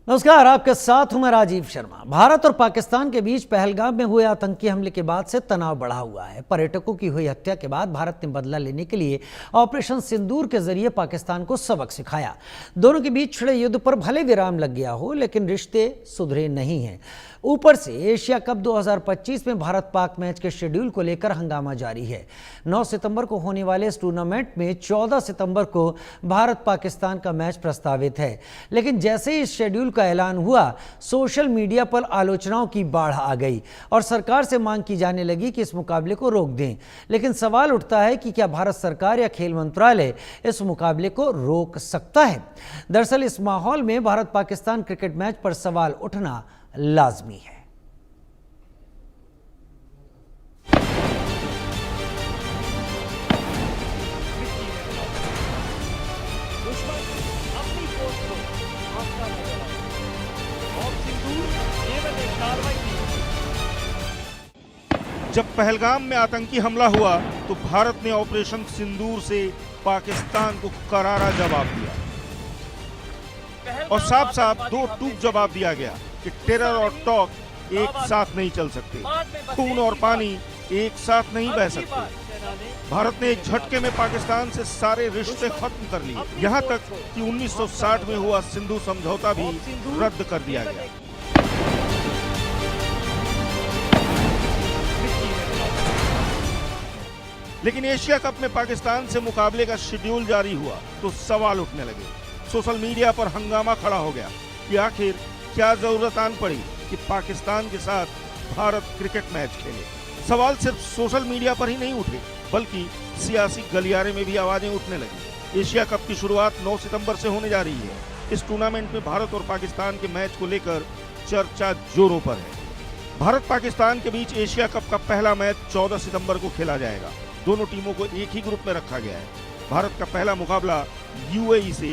नमस्कार, आपके साथ हूं मैं राजीव शर्मा। भारत और पाकिस्तान के बीच पहलगाम में हुए आतंकी हमले के बाद से तनाव बढ़ा हुआ है। पर्यटकों की हुई हत्या के बाद भारत ने बदला लेने के लिए ऑपरेशन सिंदूर के जरिए पाकिस्तान को सबक सिखाया। दोनों के बीच छिड़े युद्ध पर भले विराम लग गया हो, लेकिन रिश्ते सुधरे नहीं हैं। ऊपर से एशिया कप 2025 में भारत पाक मैच के शेड्यूल को लेकर हंगामा जारी है। 9 सितंबर को होने वाले इस टूर्नामेंट में 14 सितंबर को भारत पाकिस्तान का मैच प्रस्तावित है, लेकिन जैसे ही इस शेड्यूल का ऐलान हुआ, सोशल मीडिया पर आलोचनाओं की बाढ़ आ गई और सरकार से मांग की जाने लगी कि इस मुकाबले को रोक दें। लेकिन सवाल उठता है कि क्या भारत सरकार या खेल मंत्रालय इस मुकाबले को रोक सकता है? दरअसल इस माहौल में भारत पाकिस्तान क्रिकेट मैच पर सवाल उठना लाजमी है। जब पहलगाम में आतंकी हमला हुआ तो भारत ने ऑपरेशन सिंदूर से पाकिस्तान को करारा जवाब दिया और साफ साफ दो टूक जवाब दिया गया कि टेरर और टॉक एक साथ नहीं चल सकते, खून और पानी एक साथ नहीं बह सकते। भारत ने एक झटके में पाकिस्तान से सारे रिश्ते खत्म कर लिए, यहाँ तक कि 1960 में हुआ सिंधु समझौता भी रद्द कर दिया गया। लेकिन एशिया कप में पाकिस्तान से मुकाबले का शेड्यूल जारी हुआ तो सवाल उठने लगे। सोशल मीडिया पर हंगामा खड़ा हो गया कि आखिर क्या जरूरत आन पड़ी कि पाकिस्तान के साथ भारत क्रिकेट मैच खेले। सवाल सिर्फ सोशल मीडिया पर ही नहीं उठे, बल्कि सियासी गलियारे में भी आवाजें उठने लगी। एशिया कप की शुरुआत 9 सितंबर से होने जा रही है। इस टूर्नामेंट में भारत और पाकिस्तान के मैच को लेकर चर्चा जोरों पर है। भारत पाकिस्तान के बीच एशिया कप का पहला मैच 14 सितंबर को खेला जाएगा। दोनों टीमों को एक ही ग्रुप में रखा गया है। भारत का पहला मुकाबला यूएई से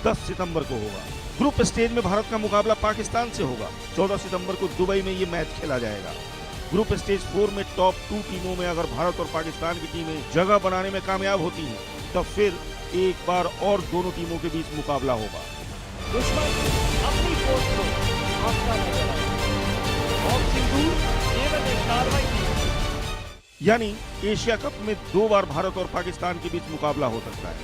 10 सितंबर को होगा। ग्रुप स्टेज में भारत का मुकाबला पाकिस्तान से होगा। 14 सितंबर को दुबई में ये मैच खेला जाएगा। ग्रुप स्टेज 4 में टॉप 2 टीमों में अगर भारत और पाकिस्तान की टीमें जगह बनाने में कामयाब होती हैं, तब फिर एक बार और दोनों टीमों के बीच मुकाबला होगा। यानी एशिया कप में 2 बार भारत और पाकिस्तान के बीच मुकाबला हो सकता है,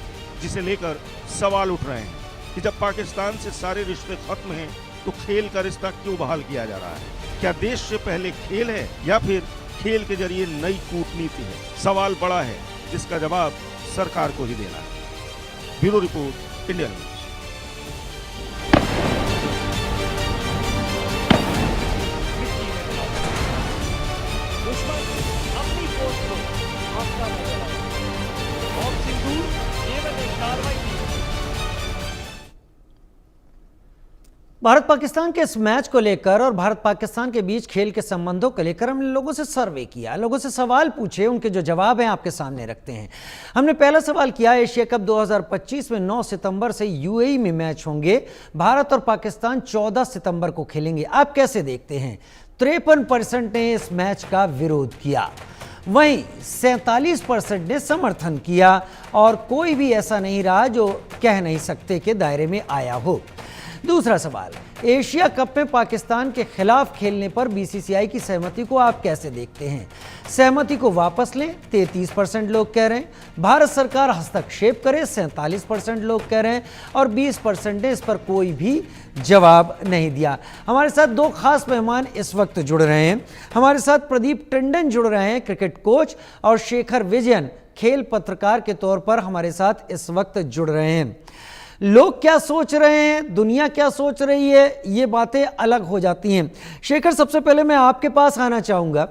जिसे लेकर सवाल उठ रहे हैं कि जब पाकिस्तान से सारे रिश्ते खत्म हैं तो खेल का रिश्ता क्यों बहाल किया जा रहा है? क्या देश से पहले खेल है या फिर खेल के जरिए नई कूटनीति है? सवाल बड़ा है जिसका जवाब सरकार को ही देना है। Bureau report, India news. Bharat Pakistan के इस मैच को लेकर और भारत पाकिस्तान के बीच खेल के संबंधों को लेकर हमने लोगों से सर्वे किया, लोगों से सवाल पूछे, उनके जो जवाब हैं आपके सामने रखते हैं। हमने पहला सवाल किया, एशिया कप 2025 में 9 सितंबर से यूएई में मैच होंगे, भारत और पाकिस्तान 14 सितंबर को खेलेंगे, आप कैसे देखते हैं? 53% ने इस मैच का विरोध किया, वहीं 47% ने समर्थन किया और कोई भी ऐसा नहीं रहा जो कह नहीं सकते के दायरे में आया हो। दूसरा सवाल, एशिया कप में पाकिस्तान के खिलाफ खेलने पर बीसीसीआई की सहमति को आप कैसे देखते हैं? सहमति को वापस लें, 33% लोग कह रहे हैं। भारत सरकार हस्तक्षेप करे, 47% लोग कह रहे हैं और 20% ने इस पर कोई भी जवाब नहीं दिया। हमारे साथ 2 खास मेहमान इस वक्त जुड़ रहे हैं। हमारे साथ प्रदीप टंडन जुड़ रहे हैं, क्रिकेट कोच, और शेखर विजयन खेल पत्रकार के तौर पर हमारे साथ इस वक्त जुड़ रहे हैं। लोग क्या सोच रहे हैं, दुनिया क्या सोच रही है, ये बातें अलग हो जाती हैं। शेखर, सबसे पहले मैं आपके पास आना चाहूँगा।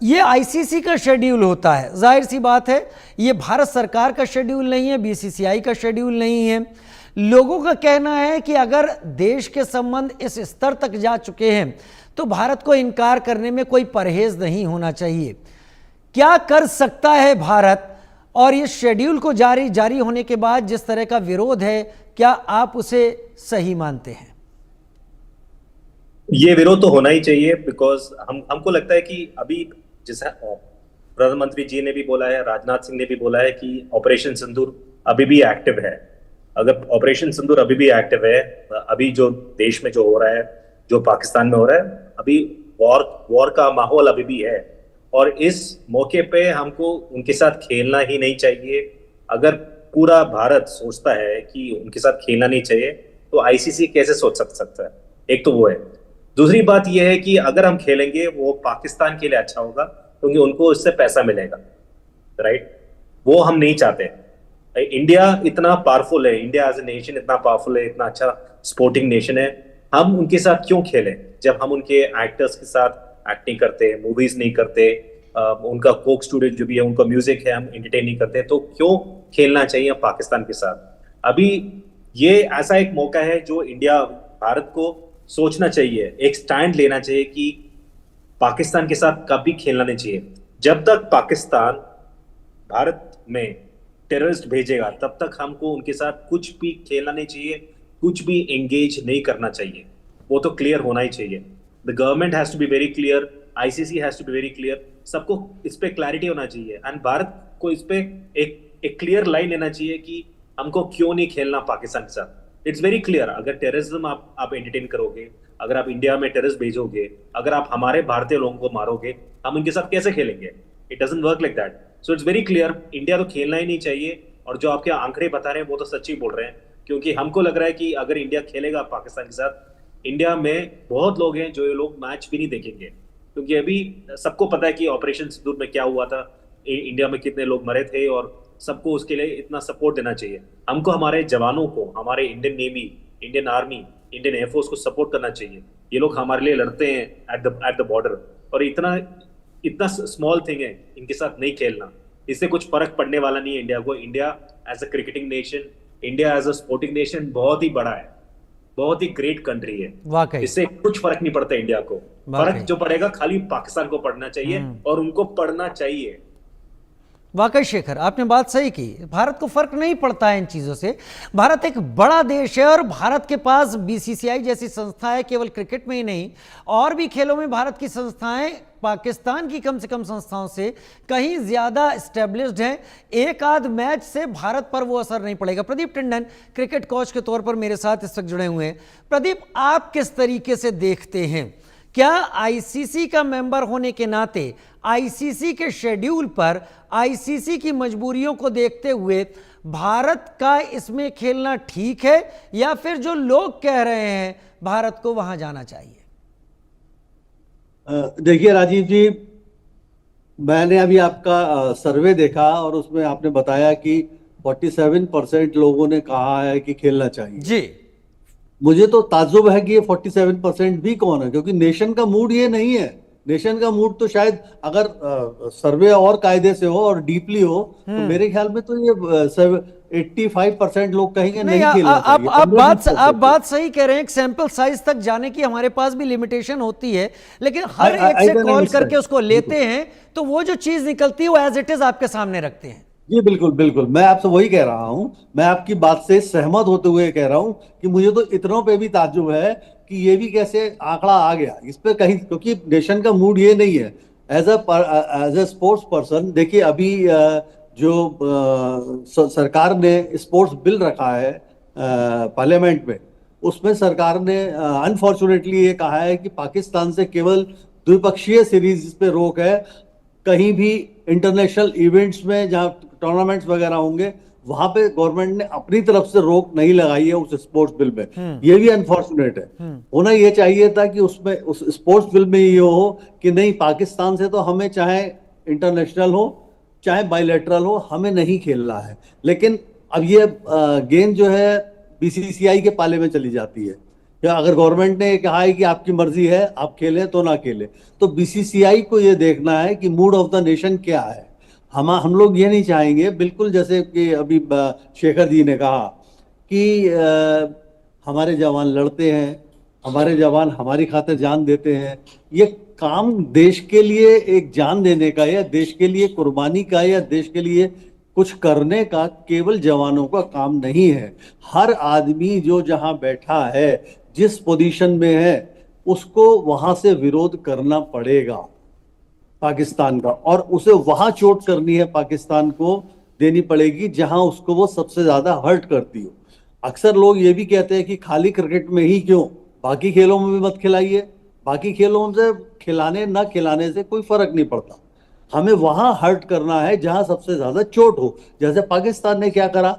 ये आईसीसी का शेड्यूल होता है, जाहिर सी बात है, ये भारत सरकार का शेड्यूल नहीं है, बीसीसीआई का शेड्यूल नहीं है। लोगों का कहना है कि अगर देश के संबंध इस स्तर तक जा चुके हैं तो भारत को इनकार करने में कोई परहेज नहीं होना चाहिए। क्या कर सकता है भारत? और ये शेड्यूल को जारी होने के बाद जिस तरह का विरोध है, क्या आप उसे सही मानते हैं? ये विरोध तो होना ही चाहिए, बिकॉज हमको लगता है कि अभी जैसा प्रधानमंत्री जी ने भी बोला है, राजनाथ सिंह ने भी बोला है कि ऑपरेशन सिंदूर अभी भी एक्टिव है। अगर ऑपरेशन सिंदूर अभी भी एक्टिव है, अभी जो देश में जो हो रहा है, जो पाकिस्तान में हो रहा है, अभी वॉर का माहौल अभी भी है, और इस मौके पे हमको उनके साथ खेलना ही नहीं चाहिए। अगर पूरा भारत सोचता है कि उनके साथ खेलना नहीं चाहिए, तो आईसीसी कैसे सोच सकता है? एक तो वो है। दूसरी बात यह है कि अगर हम खेलेंगे वो पाकिस्तान के लिए अच्छा होगा, क्योंकि उनको इससे पैसा मिलेगा, राइट? वो हम नहीं चाहते। इंडिया इतना पावरफुल है, इंडिया एज ए नेशन इतना पावरफुल है, इतना अच्छा स्पोर्टिंग नेशन है, हम उनके साथ क्यों खेलें जब हम उनके एक्टर्स के साथ एक्टिंग करते, मूवीज नहीं करते, उनका कोक स्टूडियो जो भी है, उनका म्यूजिक है, हम एंटरटेन नहीं करते, तो क्यों खेलना चाहिए पाकिस्तान के साथ? अभी ये ऐसा एक मौका है जो इंडिया, भारत को सोचना चाहिए, एक स्टैंड लेना चाहिए कि पाकिस्तान के साथ कभी खेलना नहीं चाहिए। जब तक पाकिस्तान भारत में टेररिस्ट भेजेगा तब तक हमको उनके साथ कुछ भी खेलना नहीं चाहिए, कुछ भी एंगेज नहीं करना चाहिए। वो तो क्लियर होना ही चाहिए। The government has to be very clear, ICC has to be very clear, सबको इस पे क्लैरिटी होना चाहिए, एंड भारत को इस पे एक क्लियर लाइन लेना चाहिए कि हमको क्यों नहीं खेलना पाकिस्तान के साथ। इट्स वेरी क्लियर, अगर टेररिज्म आप एंटरटेन करोगे, अगर आप इंडिया में टेररिस्ट भेजोगे, अगर आप हमारे भारतीय लोगों को मारोगे, हम इनके साथ कैसे खेलेंगे? It doesn't work like that. So it's very clear, India तो खेलना ही नहीं चाहिए। और जो आपके आंकड़े बता रहे हैं वो तो सच्ची बोल रहे हैं, क्योंकि हमको लग रहा है कि अगर इंडिया खेलेगा पाकिस्तान के साथ, इंडिया में बहुत लोग हैं जो ये लोग मैच भी नहीं देखेंगे, क्योंकि अभी सबको पता है कि ऑपरेशन सिंदूर में क्या हुआ था, इंडिया में कितने लोग मरे थे, और सबको उसके लिए इतना सपोर्ट देना चाहिए। हमको हमारे जवानों को, हमारे Indian navy, Indian army, Indian air force को सपोर्ट करना चाहिए। ये लोग हमारे लिए लड़ते हैं एट द बॉर्डर, और इतना स्मॉल थिंग है इनके साथ नहीं खेलना, इससे कुछ फर्क पड़ने वाला नहीं है इंडिया को। India as a cricketing nation, India as a sporting nation बहुत ही बड़ा है, बहुत ही ग्रेट कंट्री है, वाकई इससे कुछ फर्क नहीं पड़ता इंडिया को। फर्क जो पड़ेगा खाली पाकिस्तान को पड़ना चाहिए, और उनको पड़ना चाहिए। वाकई शेखर, आपने बात सही की। भारत को फर्क नहीं पड़ता है इन चीज़ों से। भारत एक बड़ा देश है, और भारत के पास बीसीसीआई जैसी संस्था है, केवल क्रिकेट में ही नहीं, और भी खेलों में भारत की संस्थाएं पाकिस्तान की कम से कम संस्थाओं से कहीं ज़्यादा एस्टेब्लिश्ड हैं। एक आध मैच से भारत पर वो असर नहीं पड़ेगा। प्रदीप टंडन क्रिकेट कोच के तौर पर मेरे साथ इस वक्त जुड़े हुए हैं। प्रदीप, आप किस तरीके से देखते हैं, क्या आईसीसी का मेंबर होने के नाते आईसीसी के शेड्यूल पर, आईसीसी की मजबूरियों को देखते हुए भारत का इसमें खेलना ठीक है, या फिर जो लोग कह रहे हैं भारत को वहां जाना चाहिए? देखिए राजीव जी, मैंने अभी आपका सर्वे देखा और उसमें आपने बताया कि 47% लोगों ने कहा है कि खेलना चाहिए जी। मुझे तो ताज्जुब है कि ये 47% भी कौन है, क्योंकि नेशन का मूड ये नहीं है। नेशन का मूड तो शायद अगर सर्वे और कायदे से हो और डीपली हो तो मेरे ख्याल में तो ये 85% लोग कहेंगे नहीं खेलना चाहिए। आप बात सही कह रहे हैं। एक सैंपल साइज तक जाने की हमारे पास भी लिमिटेशन होती है, लेकिन हर एक से कॉल करके उसको लेते हैं, तो वो जो चीज निकलती है वो एज इट इज आपके सामने रखते हैं। जी बिल्कुल बिल्कुल, मैं आपसे वही कह रहा हूं। मैं आपकी बात से सहमत होते हुए कह रहा हूं कि मुझे तो इतनों पे भी ताज्जुब है कि ये भी कैसे आंकड़ा आ गया इस पे कहीं, क्योंकि नेशन का मूड ये नहीं है। एज ए स्पोर्ट्स पर्सन, देखिए अभी जो सरकार ने स्पोर्ट्स बिल रखा है पार्लियामेंट में, उसमें सरकार ने अनफॉर्चुनेटली ये कहा है कि पाकिस्तान से केवल द्विपक्षीय सीरीज पे रोक है, कहीं भी इंटरनेशनल इवेंट्स में जहां टूर्नामेंट्स वगैरह होंगे वहां पे गवर्नमेंट ने अपनी तरफ से रोक नहीं लगाई है उस स्पोर्ट्स बिल में। ये भी अनफॉर्चुनेट है। होना ये चाहिए था कि उसमें, उस स्पोर्ट्स बिल में ये हो कि नहीं, पाकिस्तान से तो हमें चाहे इंटरनेशनल हो चाहे बायलैटरल हो, हमें नहीं खेलना है। लेकिन अब ये गेंद जो है बीसीसीआई के पाले में चली जाती है। या अगर गवर्नमेंट ने कहा है कि आपकी मर्जी है, आप खेलें तो ना खेलें, तो बीसीसीआई को ये देखना है कि मूड ऑफ द नेशन क्या है। हम लोग ये नहीं चाहेंगे, बिल्कुल जैसे कि अभी शेखर जी ने कहा कि हमारे जवान लड़ते हैं, हमारे जवान हमारी खातिर जान देते हैं। ये काम देश के लिए एक जान देने का, या देश के लिए कुर्बानी का, या देश के लिए कुछ करने का केवल जवानों का काम नहीं है। हर आदमी जो जहां बैठा है, जिस पोजीशन में है, उसको वहां से विरोध करना पड़ेगा पाकिस्तान का, और उसे वहां चोट करनी है पाकिस्तान को देनी पड़ेगी जहां उसको वो सबसे ज्यादा हर्ट करती हो। अक्सर लोग ये भी कहते हैं कि खाली क्रिकेट में ही क्यों, बाकी खेलों में भी मत खिलाइए। बाकी खेलों से खिलाने ना खिलाने से कोई फर्क नहीं पड़ता, हमें वहां हर्ट करना है जहां सबसे ज्यादा चोट हो। जैसे पाकिस्तान ने क्या करा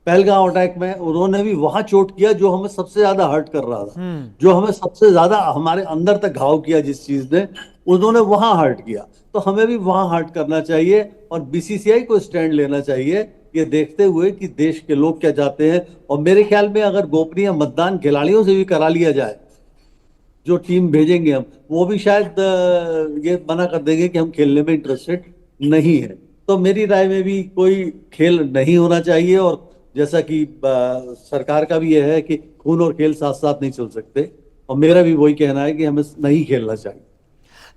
पहलगांव अटैक में, उन्होंने भी वहां चोट किया जो हमें सबसे ज्यादा हर्ट कर रहा था, जो हमें सबसे ज्यादा हमारे अंदर तक घाव किया जिस चीज ने, उन्होंने वहां हर्ट किया। तो हमें भी वहां हर्ट करना चाहिए और बीसीसीआई को स्टैंड लेना चाहिए, ये देखते हुए कि देश के लोग क्या चाहते हैं। और मेरे ख्याल में अगर गोपनीय मतदान खिलाड़ियों से भी करा लिया जाए, जो टीम भेजेंगे हम, वो भी शायद ये मना कर देंगे कि हम खेलने में इंटरेस्टेड नहीं है। तो मेरी राय में भी कोई खेल नहीं होना चाहिए, और जैसा कि सरकार का भी यह है कि खून और खेल साथ साथ नहीं चल सकते, और मेरा भी वही कहना है कि हमें नहीं खेलना चाहिए।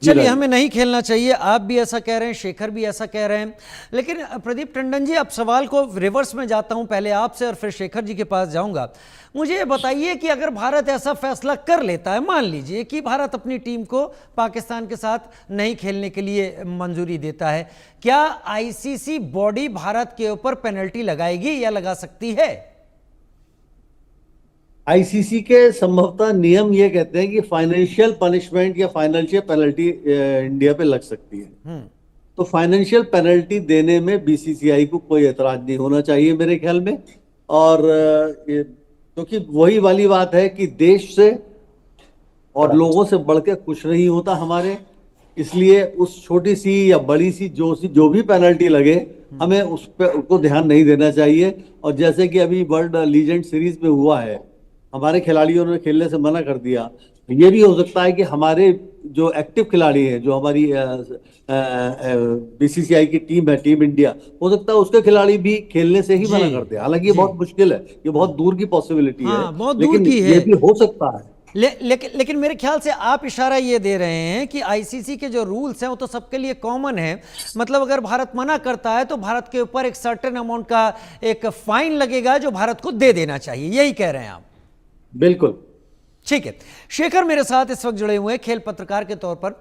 चलिए, हमें नहीं खेलना चाहिए, आप भी ऐसा कह रहे हैं, शेखर भी ऐसा कह रहे हैं। लेकिन प्रदीप टंडन जी, अब सवाल को रिवर्स में जाता हूं, पहले आपसे और फिर शेखर जी के पास जाऊंगा। मुझे ये बताइए कि अगर भारत ऐसा फैसला कर लेता है, मान लीजिए कि भारत अपनी टीम को पाकिस्तान के साथ नहीं खेलने के लिए मंजूरी देता है, क्या आईसीसी बॉडी भारत के ऊपर पेनल्टी लगाएगी या लगा सकती है? आईसीसी के संभवतः नियम ये कहते हैं कि फाइनेंशियल पनिशमेंट या फाइनेंशियल पेनल्टी इंडिया पे लग सकती है। तो फाइनेंशियल पेनल्टी देने में बीसीसीआई को कोई एतराज नहीं होना चाहिए मेरे ख्याल में। और क्योंकि वही वाली बात है कि देश से और लोगों से बढ़ के कुछ नहीं होता हमारे, इसलिए उस छोटी सी या बड़ी सी जो भी पेनल्टी लगे, हमें उस पर उसको ध्यान नहीं देना चाहिए। और जैसे कि अभी वर्ल्ड लीजेंड सीरीज में हुआ है, हमारे खिलाड़ियों ने खेलने से मना कर दिया, ये भी हो सकता है कि हमारे जो एक्टिव खिलाड़ी हैं, जो हमारी बीसीसीआई की टीम है, टीम इंडिया, हो सकता है उसके खिलाड़ी भी खेलने से ही मना कर दे। हालांकि ये बहुत मुश्किल है, ये बहुत दूर की पॉसिबिलिटी है, बहुत दूर लेकिन की है। ये भी हो सकता है। लेकिन मेरे ख्याल से आप इशारा ये दे रहे हैं कि आईसीसी के जो रूल्स हैं वो तो सबके लिए कॉमन है। मतलब अगर भारत मना करता है तो भारत के ऊपर एक सर्टेन अमाउंट का एक फाइन लगेगा जो भारत को दे देना चाहिए, यही कह रहे हैं आप? बिल्कुल ठीक है। शेखर मेरे साथ इस वक्त जुड़े हुए हैं खेल पत्रकार के तौर पर।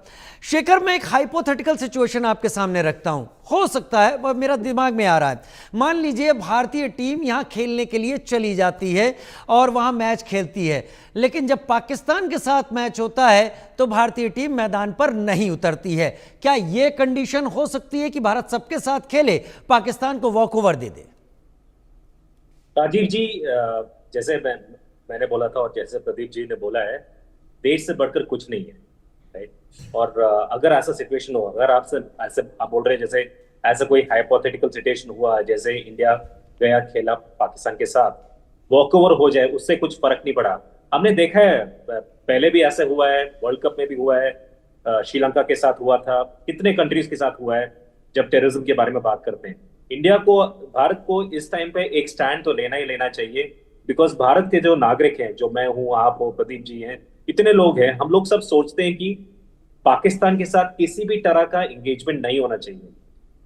शेखर, मैं एक हाइपोथेटिकल सिचुएशन आपके सामने रखता हूं, हो सकता है वह मेरा दिमाग में आ रहा है। मान लीजिए भारतीय टीम यहां खेलने के लिए चली जाती है और वहां मैच खेलती है, लेकिन जब पाकिस्तान के साथ मैच होता है तो भारतीय टीम मैदान पर नहीं उतरती है। क्या यह कंडीशन हो सकती है कि भारत सबके साथ खेले, पाकिस्तान को वॉकओवर दे दे? राजीव जी, जैसे मैंने बोला था और जैसे प्रदीप जी ने बोला है, देश से बढ़कर कुछ नहीं है, राइट। और अगर ऐसा सिचुएशन हो, अगर आप बोल रहे हैं जैसे ऐसा कोई हाइपोथेटिकल सिचुएशन हुआ, जैसे इंडिया गया खेला पाकिस्तान के साथ, वॉकओवर हो जाए, उससे कुछ फर्क नहीं पड़ा। हमने देखा है पहले भी ऐसा हुआ है, वर्ल्ड कप में भी हुआ है, श्रीलंका के साथ हुआ था, कितने कंट्रीज के साथ हुआ है। जब टेररिज्म के बारे में बात करते हैं, भारत को इस टाइम पे एक स्टैंड तो लेना ही लेना चाहिए। बिकॉज भारत के जो नागरिक हैं, जो मैं हूं, आप हो, प्रदीप जी हैं, इतने लोग हैं, हम लोग सब सोचते हैं कि पाकिस्तान के साथ किसी भी तरह का एंगेजमेंट नहीं होना चाहिए,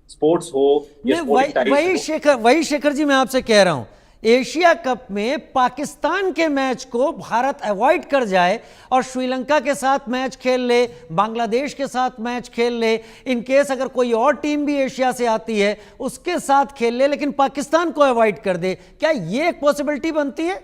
स्पोर्ट्स हो या वही शेखर जी मैं आपसे कह रहा हूं, एशिया कप में पाकिस्तान के मैच को भारत अवॉइड कर जाए और श्रीलंका के साथ मैच खेल ले, बांग्लादेश के साथ मैच खेल ले, इन केस अगर कोई और टीम भी एशिया से आती है उसके साथ खेल ले, लेकिन पाकिस्तान को अवॉइड कर दे, क्या ये एक पॉसिबिलिटी बनती है?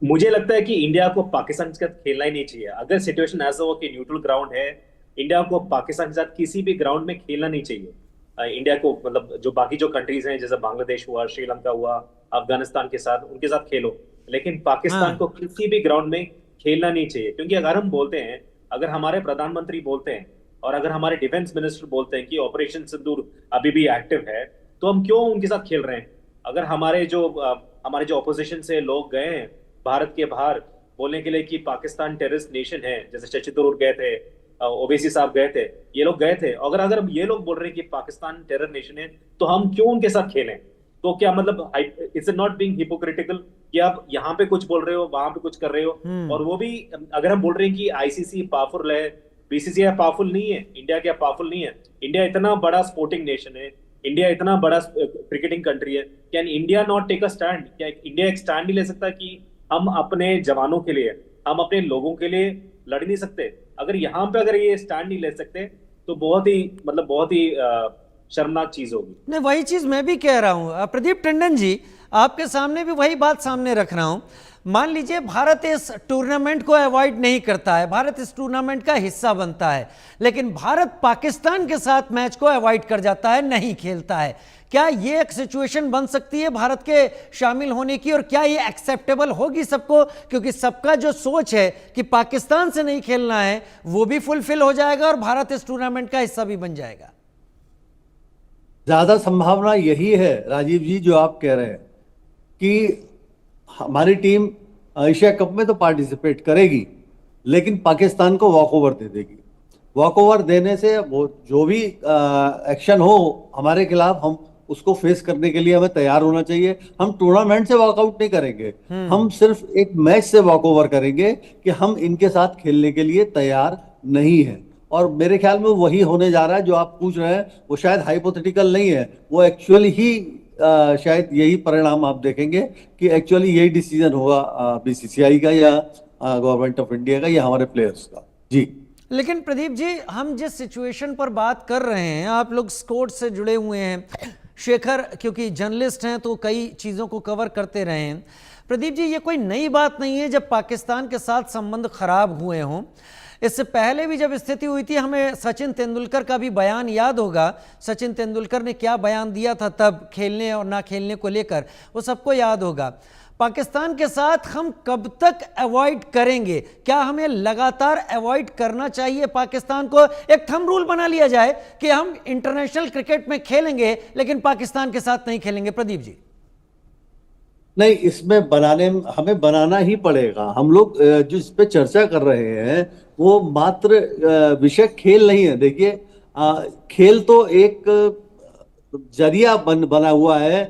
मुझे लगता है कि इंडिया को पाकिस्तान के साथ खेलना ही नहीं चाहिए। अगर सिचुएशन ऐसा हो कि न्यूट्रल ग्राउंड है, इंडिया को पाकिस्तान के साथ किसी भी ग्राउंड में खेलना नहीं चाहिए। इंडिया को, मतलब जो बाकी जो कंट्रीज हैं, जैसे बांग्लादेश हुआ, श्रीलंका हुआ, अफगानिस्तान के साथ, उनके साथ खेलो, लेकिन पाकिस्तान को किसी भी ग्राउंड में खेलना नहीं चाहिए। क्योंकि अगर हम बोलते हैं, अगर हमारे प्रधानमंत्री बोलते हैं और अगर हमारे डिफेंस मिनिस्टर बोलते हैं कि ऑपरेशन सिंदूर अभी भी एक्टिव है, तो हम क्यों उनके साथ खेल रहे हैं? अगर हमारे जो ऑपोजिशन से लोग गए हैं भारत के बाहर बोलने के लिए कि पाकिस्तान टेररिस्ट नेशन है, जैसे शशि थरूर गए थे, ओवैसी साहब गए थे, ये लोग गए थे, अगर ये लोग बोल रहे हैं कि पाकिस्तान टेरर नेशन है, तो हम क्यों उनके साथ खेलें? तो क्या मतलब, इट्स नॉट बीइंग हिपोक्रिटिकल कि आप यहाँ पे कुछ बोल रहे हो, वहां पे कुछ कर रहे हो? और वो भी अगर हम बोल रहे हैं कि आईसीसी पावरफुल है, बीसीसीआई पावरफुल नहीं है, इंडिया क्या पावरफुल नहीं है? इंडिया इतना बड़ा स्पोर्टिंग नेशन है, इंडिया इतना बड़ा क्रिकेटिंग कंट्री है, can India not take a stand? क्या इंडिया एक स्टैंड नहीं ले सकता कि हम अपने जवानों के लिए, हम अपने लोगों के लिए लड़ नहीं सकते? अगर यहाँ पे अगर ये स्टैंड नहीं ले सकते तो बहुत ही शर्मनाक चीज होगी। नहीं, वही चीज मैं भी कह रहा हूं। प्रदीप टंडन जी, आपके सामने भी वही बात सामने रख रहा हूं। मान लीजिए भारत इस टूर्नामेंट को अवॉइड नहीं करता है, भारत इस टूर्नामेंट का हिस्सा बनता है, लेकिन भारत पाकिस्तान के साथ मैच को अवॉइड कर जाता है, नहीं खेलता है। क्या ये एक सिचुएशन बन सकती है भारत के शामिल होने की, और क्या ये एक्सेप्टेबल होगी सबको? क्योंकि सबका जो सोच है कि पाकिस्तान से नहीं खेलना है वो भी फुलफिल हो जाएगा और भारत इस टूर्नामेंट का हिस्सा भी बन जाएगा। ज्यादा संभावना यही है राजीव जी जो आप कह रहे हैं कि हमारी टीम एशिया कप में तो पार्टिसिपेट करेगी, लेकिन पाकिस्तान को वॉकओवर दे देगी। वॉकओवर देने से वो जो भी एक्शन हो हमारे खिलाफ, हम उसको फेस करने के लिए हमें तैयार होना चाहिए। हम टूर्नामेंट से वॉकआउट नहीं करेंगे, हम सिर्फ एक मैच से वॉकओवर करेंगे कि हम इनके साथ खेलने के लिए तैयार नहीं है। और मेरे ख्याल में वही होने जा रहा है जो आप पूछ रहे हैं। वो शायद हाइपोथेटिकल नहीं है, वो एक्चुअली ही शायद यही परिणाम आप देखेंगे कि एक्चुअली यही डिसीजन होगा बीसीसीआई का या गवर्नमेंट ऑफ इंडिया का या हमारे प्लेयर्स का। जी लेकिन प्रदीप जी, हम जिस सिचुएशन पर बात कर रहे हैं, आप लोग स्पोर्ट्स से जुड़े हुए हैं, शेखर क्योंकि जर्नलिस्ट हैं तो कई चीज़ों को कवर करते रहे हैं। प्रदीप जी, ये कोई नई बात नहीं है जब पाकिस्तान के साथ संबंध खराब हुए हों। इससे पहले भी जब स्थिति हुई थी, हमें सचिन तेंदुलकर का भी बयान याद होगा। सचिन तेंदुलकर ने क्या बयान दिया था तब खेलने और ना खेलने को लेकर, वो सबको याद होगा। पाकिस्तान के साथ हम कब तक अवॉइड करेंगे? क्या हमें लगातार अवॉइड करना चाहिए पाकिस्तान को? एक थंब रूल बना लिया जाए कि हम इंटरनेशनल क्रिकेट में खेलेंगे लेकिन पाकिस्तान के साथ नहीं खेलेंगे। प्रदीप जी, नहीं, इसमें हमें बनाना ही पड़ेगा। हम लोग जो इस पे चर्चा कर रहे हैं वो मात्र विषय खेल नहीं है। देखिए, खेल तो एक जरिया बना हुआ है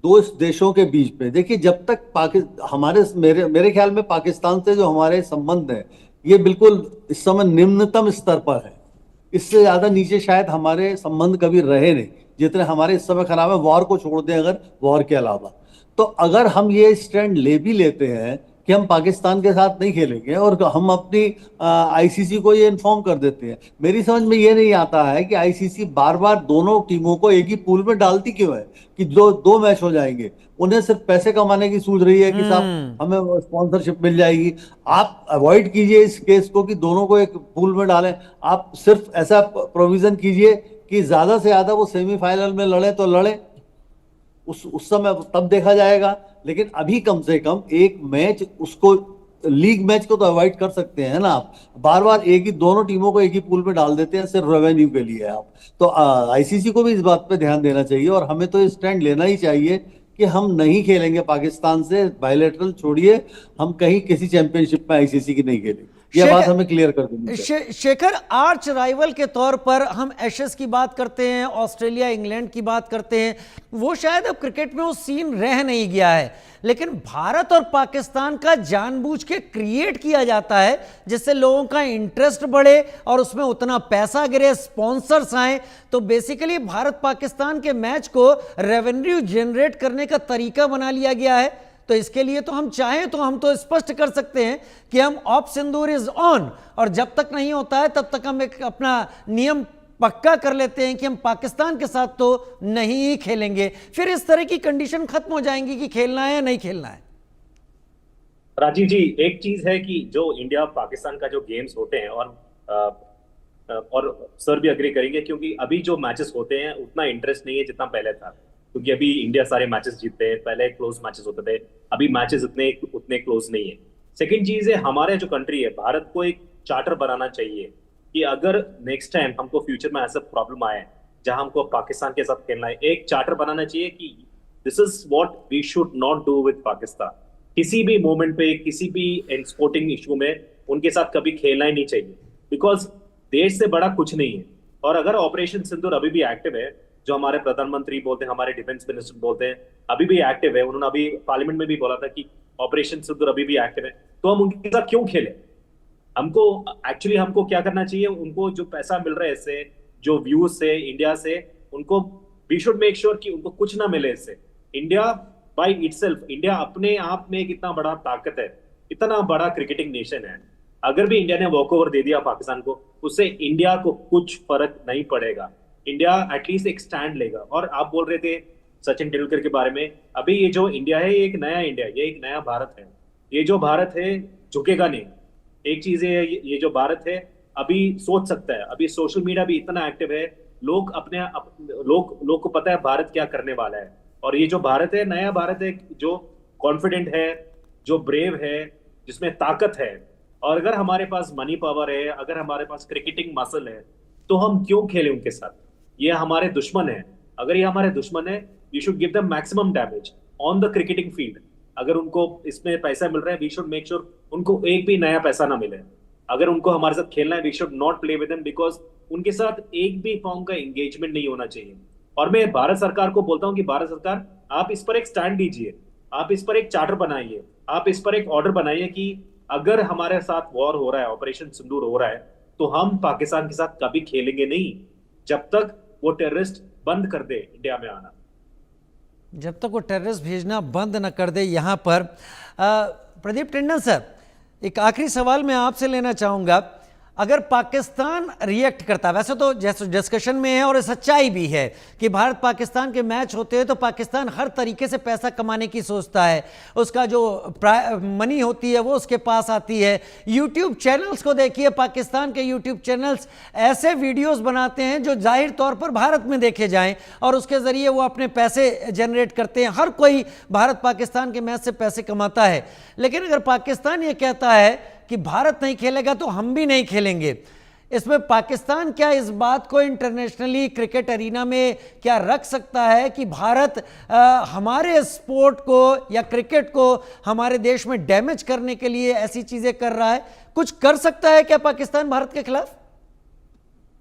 दो देशों के बीच में। देखिए, जब तक मेरे ख्याल में पाकिस्तान से जो हमारे संबंध है ये बिल्कुल इस समय निम्नतम स्तर पर है। इससे ज्यादा नीचे शायद हमारे संबंध कभी रहे नहीं जितने हमारे इस समय खराब है, वॉर को छोड़ दें अगर, वॉर के अलावा। तो अगर हम ये स्टैंड ले भी लेते हैं कि हम पाकिस्तान के साथ नहीं खेलेंगे और हम अपनी आईसीसी को ये इन्फॉर्म कर देते हैं, मेरी समझ में ये नहीं आता है कि आईसीसी बार बार दोनों टीमों को एक ही पूल में डालती क्यों है कि दो मैच हो जाएंगे। उन्हें सिर्फ पैसे कमाने की सूझ रही है कि साहब हमें स्पॉन्सरशिप मिल जाएगी। आप अवॉइड कीजिए इस केस को कि दोनों को एक पूल में डालें। आप सिर्फ ऐसा प्रोविजन कीजिए कि ज्यादा से ज्यादा वो सेमीफाइनल में लड़े तो लड़े, उस समय तब देखा जाएगा। लेकिन अभी कम से कम एक मैच, उसको लीग मैच को तो अवॉइड कर सकते हैं ना। आप बार बार दोनों टीमों को एक ही पूल में डाल देते हैं सिर्फ रेवेन्यू के लिए। आप तो आईसीसी को भी इस बात पे ध्यान देना चाहिए और हमें तो स्टैंड लेना ही चाहिए कि हम नहीं खेलेंगे पाकिस्तान से। बायलैटरल छोड़िए, हम कहीं किसी चैंपियनशिप में आईसीसी की नहीं खेलेंगे। यह बात हमें क्लियर कर देनी चाहिए। शेखर, आर्च राइवल के तौर पर हम एशेज की बात करते हैं, ऑस्ट्रेलिया इंग्लैंड की बात करते हैं, वो शायद अब क्रिकेट में वो सीन रह नहीं गया है। लेकिन भारत और पाकिस्तान का जानबूझ के क्रिएट किया जाता है जिससे लोगों का इंटरेस्ट बढ़े और उसमें उतना पैसा गिरे, स्पॉन्सर्स आए। तो बेसिकली भारत पाकिस्तान के मैच को रेवेन्यू जनरेट करने का तरीका बना लिया गया है। तो इसके लिए तो हम चाहें तो हम तो स्पष्ट कर सकते हैं कि हम ऑफ सिंदूर इज ऑन, और जब तक नहीं होता है तब तक हम एक अपना नियम पक्का कर लेते हैं कि हम पाकिस्तान के साथ तो नहीं ही खेलेंगे। फिर इस तरह की कंडीशन खत्म हो जाएंगी कि खेलना है या नहीं खेलना है। राजीव जी, एक चीज है कि जो इंडिया पाकिस्तान का जो गेम्स होते हैं, और सर भी अग्री करेंगे, क्योंकि अभी जो मैचेस होते हैं उतना इंटरेस्ट नहीं है जितना पहले था। क्योंकि अभी इंडिया सारे मैचेस जीतते हैं, पहले क्लोज मैचेस होते थे, अभी मैचेस उतने क्लोज नहीं है। सेकंड चीज है, हमारे जो कंट्री है भारत को एक चार्टर बनाना चाहिए कि अगर नेक्स्ट टाइम हमको फ्यूचर में ऐसा प्रॉब्लम आए जहां हमको पाकिस्तान के साथ खेलना है, एक चार्टर बनाना चाहिए कि this is what we should not do with Pakistan. किसी भी मोमेंट पे, किसी भी स्पोर्टिंग इशू में उनके साथ कभी खेलना ही नहीं चाहिए, बिकॉज देश से बड़ा कुछ नहीं है। और अगर ऑपरेशन सिंदूर अभी भी एक्टिव है, जो हमारे प्रधानमंत्री बोलते हैं, हमारे डिफेंस मिनिस्टर बोलते हैं अभी भी एक्टिव है, उन्होंने अभी पार्लियामेंट में भी बोला था कि ऑपरेशन सिंदूर अभी भी एक्टिव है, तो हम उनके साथ क्यों खेलें? हमको क्या करना चाहिए, उनको जो पैसा मिल रहा है इससे, जो व्यूज से इंडिया से, उनको वी शुड मेक श्योर कि उनको कुछ ना मिले इससे। इंडिया बाय इटसेल्फ, इंडिया अपने आप में एक इतना बड़ा ताकत है, इतना बड़ा क्रिकेटिंग नेशन है, अगर भी इंडिया ने वॉकओवर दे दिया पाकिस्तान को, उससे इंडिया को कुछ फर्क नहीं पड़ेगा। इंडिया एटलीस्ट एक स्टैंड लेगा। और आप बोल रहे थे सचिन तेंदुलकर के बारे में। अभी ये जो इंडिया है, ये एक नया इंडिया, ये एक नया भारत है। ये जो भारत है झुकेगा नहीं। एक चीज है, ये जो भारत है अभी सोच सकता है। अभी सोशल मीडिया भी इतना एक्टिव है, लोग लोग को पता है भारत क्या करने वाला है। और ये जो भारत है, नया भारत है, जो कॉन्फिडेंट है, जो ब्रेव है, जिसमें ताकत है। और अगर हमारे पास मनी पावर है, अगर हमारे पास क्रिकेटिंग मसल है, तो हम क्यों खेलें उनके साथ? ये हमारे दुश्मन है। अगर ये हमारे दुश्मन है, we should give them maximum damage on the cricketing field. अगर उनको इसमें पैसा मिल रहा है, वी शुड मेक श्योर उनको एक भी नया पैसा ना मिले। अगर उनको हमारे साथ खेलना है, we should not play with them, because उनके साथ एक भी फॉर्म का एंगेजमेंट नहीं होना चाहिए। और मैं भारत सरकार को बोलता हूं कि भारत सरकार, आप इस पर एक स्टैंड लीजिए, आप इस पर एक चार्टर बनाइए, आप इस पर एक ऑर्डर बनाइए कि अगर हमारे साथ वॉर हो रहा है, ऑपरेशन सिंदूर हो रहा है, तो हम पाकिस्तान के साथ कभी खेलेंगे नहीं जब तक वो टेररिस्ट बंद कर दे इंडिया में आना। जब तक वो टेररिस्ट भेजना बंद न कर दे। यहाँ पर प्रदीप टंडन सर, एक आखिरी सवाल मैं आपसे लेना चाहूँगा। अगर पाकिस्तान रिएक्ट करता, वैसे तो जैसे डिस्कशन में है और सच्चाई भी है कि भारत पाकिस्तान के मैच होते हैं तो पाकिस्तान हर तरीके से पैसा कमाने की सोचता है, उसका जो मनी होती है वो उसके पास आती है। यूट्यूब चैनल्स को देखिए, पाकिस्तान के यूट्यूब चैनल्स ऐसे वीडियोस बनाते हैं जो जाहिर तौर पर भारत में देखे जाएं और उसके ज़रिए वो अपने पैसे जनरेट करते हैं। हर कोई भारत पाकिस्तान के मैच से पैसे कमाता है। लेकिन अगर पाकिस्तान ये कहता है कि भारत नहीं खेलेगा तो हम भी नहीं खेलेंगे, इसमें पाकिस्तान क्या इस बात को इंटरनेशनली क्रिकेट एरिना में क्या रख सकता है कि भारत हमारे स्पोर्ट को या क्रिकेट को हमारे देश में डैमेज करने के लिए ऐसी चीजें कर रहा है? कुछ कर सकता है क्या पाकिस्तान भारत के खिलाफ?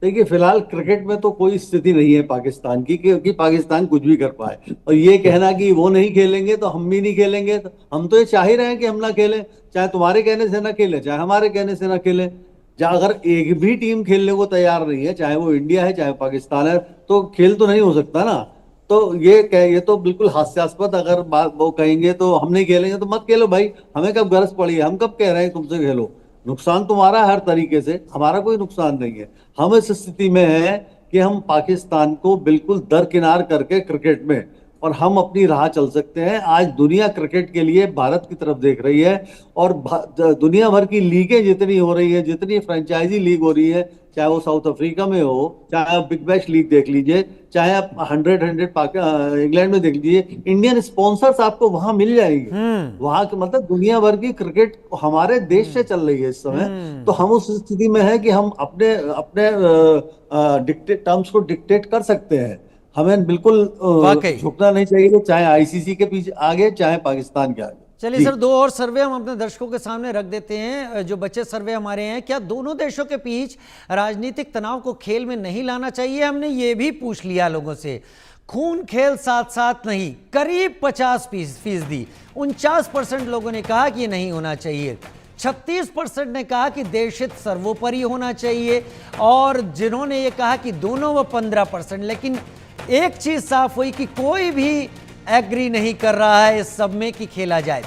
देखिए, फिलहाल क्रिकेट में तो कोई स्थिति नहीं है पाकिस्तान की कि पाकिस्तान कुछ भी कर पाए। और ये कहना कि वो नहीं खेलेंगे तो हम भी नहीं खेलेंगे, तो हम तो ये चाह ही रहे हैं कि हम ना खेलें, चाहे तुम्हारे कहने से ना खेलें, चाहे हमारे कहने से ना खेलें। जहाँ अगर एक भी टीम खेलने को तैयार नहीं है, चाहे वो इंडिया है चाहे पाकिस्तान है, तो खेल तो नहीं हो सकता ना। तो ये तो बिल्कुल हास्यास्पद, अगर बात वो कहेंगे तो हम नहीं खेलेंगे तो मत खेलो भाई, हमें कब गरज पड़ी है, हम कब कह रहे हैं तुमसे खेलो। नुकसान तुम्हारा है हर तरीके से, हमारा कोई नुकसान नहीं है। हम इस स्थिति में है कि हम पाकिस्तान को बिल्कुल दरकिनार करके क्रिकेट में, और हम अपनी राह चल सकते हैं। आज दुनिया क्रिकेट के लिए भारत की तरफ देख रही है, और दुनिया भर की लीगें जितनी हो रही है, जितनी फ्रेंचाइजी लीग हो रही है, चाहे वो साउथ अफ्रीका में हो, चाहे आप बिग बैश लीग देख लीजिए, चाहे आप 100 इंग्लैंड में देख लीजिए, इंडियन स्पॉन्सर्स आपको वहां मिल जाएंगे। वहां के मतलब दुनिया भर की क्रिकेट हमारे देश से चल रही है इस समय। तो हम उस स्थिति में है कि हम अपने अपने टर्म्स को डिक्टेट कर सकते हैं। हमें बिल्कुल झुकना नहीं चाहिए, चाहे आईसीसी के पीछे आगे चाहे पाकिस्तान के आगे। चलिए सर, दो और सर्वे हम अपने दर्शकों के सामने रख देते हैं जो बच्चे सर्वे हमारे हैं। क्या दोनों देशों के बीच राजनीतिक तनाव को खेल में नहीं लाना चाहिए? हमने ये भी पूछ लिया लोगों से। खून खेल साथ साथ नहीं, करीब 50%, 49% लोगों ने कहा कि ये नहीं होना चाहिए। 36% ने कहा कि देश हित सर्वोपरि होना चाहिए, और जिन्होंने ये कहा कि दोनों, वो 15%। लेकिन एक चीज साफ हुई कि कोई भी एग्री नहीं कर रहा है इस सब में कि खेला जाए।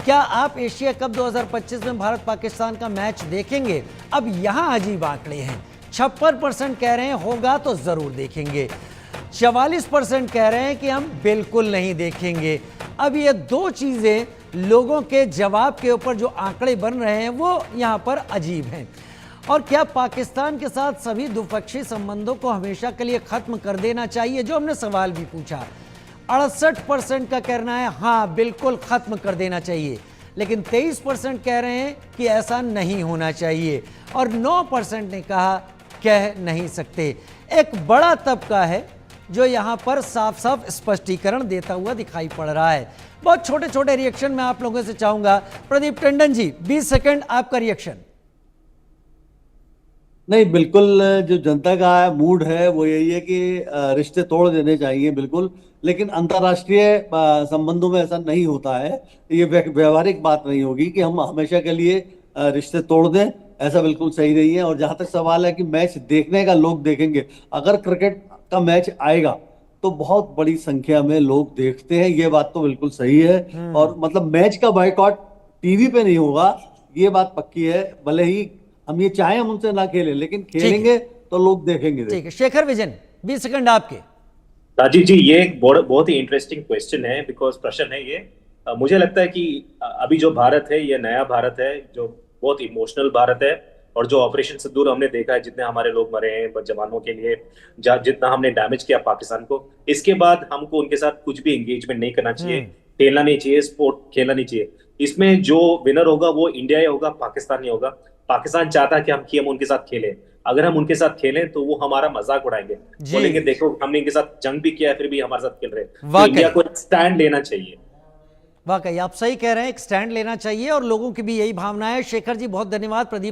क्या आप एशिया कप 2025 में भारत पाकिस्तान का मैच देखेंगे? अब यहां अजीब आंकड़े हैं। 56% कह रहे हैं होगा तो जरूर देखेंगे, 44% कह रहे हैं कि हम बिल्कुल नहीं देखेंगे। अब ये दो चीजें लोगों के जवाब के ऊपर जो आंकड़े बन रहे हैं वो यहां पर अजीब हैं। और क्या पाकिस्तान के साथ सभी द्विपक्षीय संबंधों को हमेशा के लिए खत्म कर देना चाहिए, जो हमने सवाल भी पूछा? 68% का कहना है हाँ बिल्कुल खत्म कर देना चाहिए, लेकिन 23% कह रहे हैं कि ऐसा नहीं होना चाहिए, और 9% ने कहा कह नहीं सकते। एक बड़ा तबका है जो यहां पर साफ साफ स्पष्टीकरण देता हुआ दिखाई पड़ रहा है। बहुत छोटे छोटे रिएक्शन मैं आप लोगों से चाहूंगा। प्रदीप टंडन जी, 20 सेकंड आपका रिएक्शन। नहीं, बिल्कुल जो जनता का मूड है वो यही है कि रिश्ते तोड़ देने चाहिए बिल्कुल, लेकिन अंतर्राष्ट्रीय संबंधों में ऐसा नहीं होता है। ये व्यवहारिक बात नहीं होगी कि हम हमेशा के लिए रिश्ते तोड़ दें, ऐसा बिल्कुल सही नहीं है। और जहां तक सवाल है कि मैच देखने का लोग देखेंगे, अगर क्रिकेट का मैच आएगा तो बहुत बड़ी संख्या में लोग देखते हैं, ये बात तो बिल्कुल सही है। और मतलब मैच का बायकॉट टीवी पे नहीं होगा, ये बात पक्की है। भले ही हम ये चाहें हम उनसे ना खेलें, लेकिन खेलेंगे तो लोग देखेंगे। ठीक है, शेखर विजन, 20 सेकंड आपके। राजीव जी, ये एक बहुत ही इंटरेस्टिंग क्वेश्चन है, बिकॉज प्रश्न है ये। मुझे लगता है कि अभी जो भारत है ये नया भारत है, जो बहुत इमोशनल भारत है, और जो ऑपरेशन सिंदूर हमने देखा है, जितने हमारे लोग मरे हैं जवानों के लिए, जितना हमने डैमेज किया पाकिस्तान को, इसके बाद हमको उनके साथ कुछ भी एंगेजमेंट नहीं करना चाहिए, खेलना नहीं चाहिए, स्पोर्ट खेलना नहीं चाहिए। इसमें जो विनर होगा वो इंडिया ही होगा, पाकिस्तान नहीं होगा। पाकिस्तान चाहता है कि हम उनके साथ खेलें। अगर हम उनके साथ खेलें तो वो हमारा मजाक उड़ाएंगे, बोलेंगे देखो हमने इनके साथ जंग भी किया है फिर भी हमारे साथ खेल रहे हैं। तो इंडिया को स्टैंड लेना चाहिए। वाकई आप सही कह रहे हैं, एक स्टैंड लेना चाहिए और लोगों की भी यही भावना है। शेखर जी बहुत धन्यवाद। प्रदीप